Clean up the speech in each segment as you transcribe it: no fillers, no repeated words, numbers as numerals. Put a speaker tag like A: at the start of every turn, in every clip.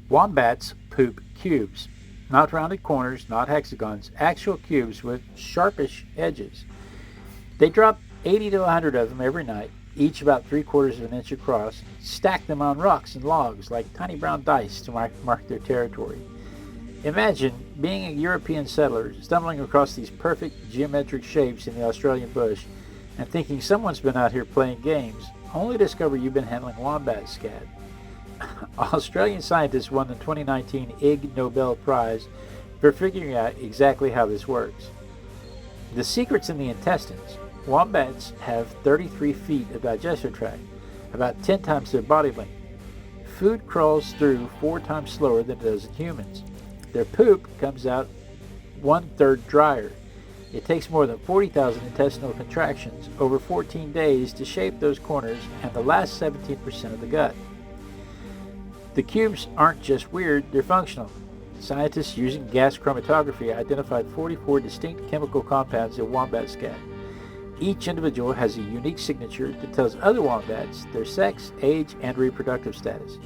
A: Wombats poop cubes. Not rounded corners, not hexagons, actual cubes with sharpish edges. They drop 80 to 100 of them every night, each about 3/4 of an inch across, stack them on rocks and logs like tiny brown dice to mark their territory. Imagine being a European settler stumbling across these perfect geometric shapes in the Australian bush and thinking someone's been out here playing games, only to discover you've been handling wombat scat. Australian scientists won the 2019 Ig Nobel Prize for figuring out exactly how this works. The secret's in the intestines. Wombats have 33 feet of digestive tract, about 10 times their body length. Food crawls through 4 times slower than it does in humans. Their poop comes out 1/3 drier. It takes more than 40,000 intestinal contractions over 14 days to shape those corners and the last 17% of the gut. The cubes aren't just weird, they're functional. Scientists using gas chromatography identified 44 distinct chemical compounds in wombat scat. Each individual has a unique signature that tells other wombats their sex, age, and reproductive status.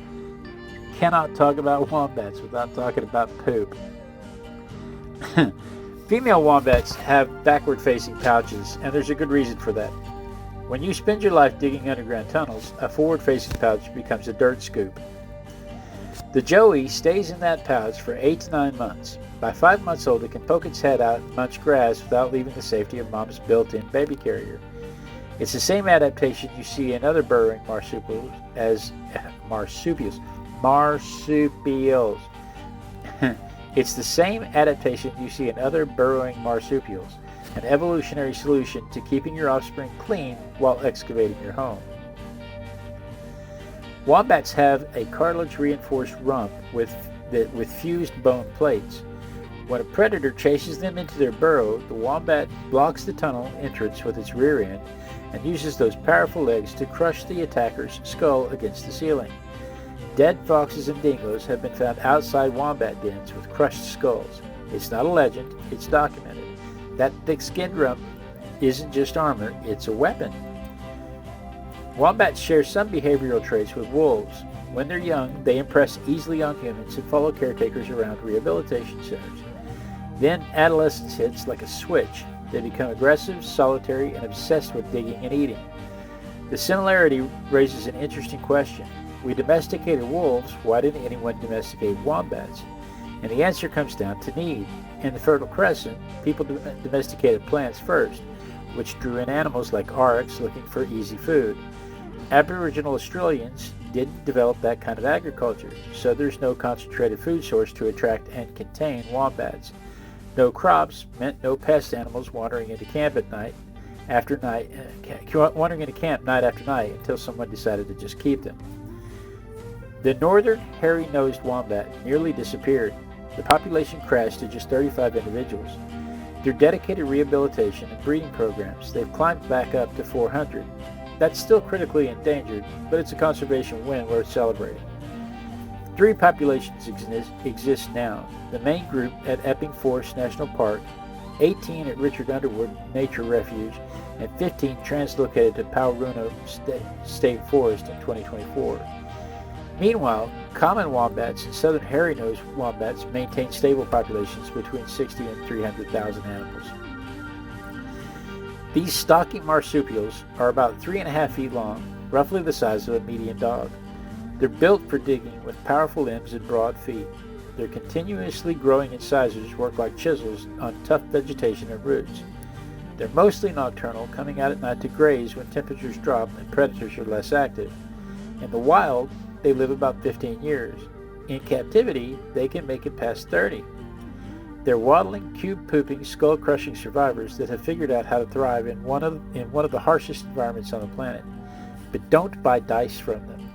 A: Cannot talk about wombats without talking about poop. Female wombats have backward-facing pouches, and there's a good reason for that. When you spend your life digging underground tunnels, a forward-facing pouch becomes a dirt scoop. The joey stays in that pouch for 8 to 9 months. By 5 months old, it can poke its head out and munch grass without leaving the safety of mom's built-in baby carrier. It's the same adaptation you see in other burrowing marsupials as marsupials. It's the same adaptation you see in other burrowing marsupials, an evolutionary solution to keeping your offspring clean while excavating your home. Wombats have a cartilage-reinforced rump with fused bone plates. When a predator chases them into their burrow, the wombat blocks the tunnel entrance with its rear end and uses those powerful legs to crush the attacker's skull against the ceiling. Dead foxes and dingoes have been found outside wombat dens with crushed skulls. It's not a legend, it's documented. That thick-skinned rump isn't just armor, it's a weapon. Wombats share some behavioral traits with wolves. When they're young, they impress easily on humans and follow caretakers around rehabilitation centers. Then adolescence hits like a switch. They become aggressive, solitary, and obsessed with digging and eating. The similarity raises an interesting question. We domesticated wolves, why didn't anyone domesticate wombats? And the answer comes down to need. In the Fertile Crescent, people domesticated plants first, which drew in animals like aurochs looking for easy food. Aboriginal Australians didn't develop that kind of agriculture, so there's no concentrated food source to attract and contain wombats. No crops meant no pest animals wandering into camp night after night until someone decided to just keep them. The northern hairy-nosed wombat nearly disappeared. The population crashed to just 35 individuals. Through dedicated rehabilitation and breeding programs, they've climbed back up to 400. That's still critically endangered, but it's a conservation win worth celebrating. 3 populations exist now. The main group at Epping Forest National Park, 18 at Richard Underwood Nature Refuge, and 15 translocated to Pauruno State Forest in 2024. Meanwhile, common wombats and southern hairy-nosed wombats maintain stable populations between 60 and 300,000 animals. These stocky marsupials are about 3.5 feet long, roughly the size of a median dog. They're built for digging with powerful limbs and broad feet. Their continuously growing incisors work like chisels on tough vegetation and roots. They're mostly nocturnal, coming out at night to graze when temperatures drop and predators are less active. In the wild, they live about 15 years. In captivity, they can make it past 30. They're waddling, cube-pooping, skull-crushing survivors that have figured out how to thrive in one of the harshest environments on the planet. But don't buy dice from them.